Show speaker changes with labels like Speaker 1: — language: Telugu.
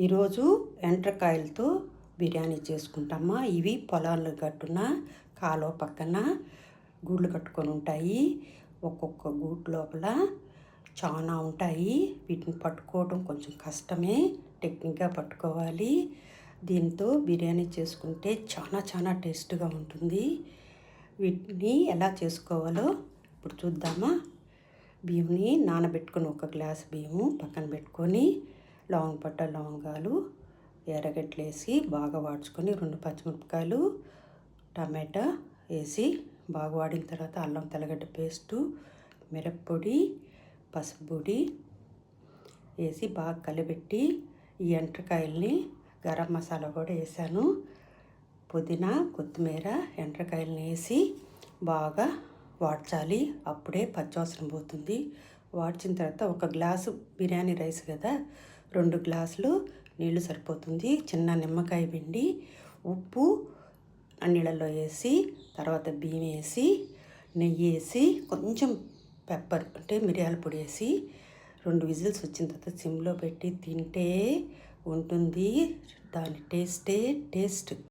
Speaker 1: ఈరోజు ఎండ్రకాయలతో బిర్యానీ చేసుకుంటామా. ఇవి పొలాలు గట్టున కాలువ పక్కన గూళ్ళు కట్టుకొని ఉంటాయి. ఒక్కొక్క గూట్ లోపల చాలా ఉంటాయి. వీటిని పట్టుకోవడం కొంచెం కష్టమే, టెక్నిక్గా పట్టుకోవాలి. దీంతో బిర్యానీ చేసుకుంటే చాలా టేస్ట్గా ఉంటుంది. వీటిని ఎలా చేసుకోవాలో ఇప్పుడు చూద్దామా. బియ్యంని నానబెట్టుకొని, ఒక గ్లాస్ బియ్యము పక్కన పెట్టుకొని, లవంగాలు, ఎర్రగడ్డలు వేసి బాగా వాడ్చుకొని, 2 పచ్చిమిరపకాయలు, టమాటా వేసి బాగా వాడిన తర్వాత అల్లం తెల్లగడ్డ పేస్టు, మిరప్పొడి, పసుపు పొడి వేసి బాగా కలిపెట్టి, ఈ ఎండ్రకాయల్ని గరం మసాలా కూడా వేసాను, పుదీనా, కొత్తిమీర, ఎండ్రకాయలని వేసి బాగా వాడ్చాలి. అప్పుడే పచ్చివాసన పోతుంది. వాడ్చిన తర్వాత ఒక గ్లాసు బిర్యానీ రైస్ కదా, 2 గ్లాసులు నీళ్లు సరిపోతుంది. చిన్న నిమ్మకాయ పిండి, ఉప్పు నీళ్ళల్లో వేసి, తర్వాత బియ్యం వేసి, నెయ్యి వేసి, కొంచెం పెప్పర్ అంటే మిరియాల పొడి వేసి 2 విజిల్స్ వచ్చిన తర్వాత సిమ్లో పెట్టి తింటే ఉంటుంది. దాని టేస్ట్.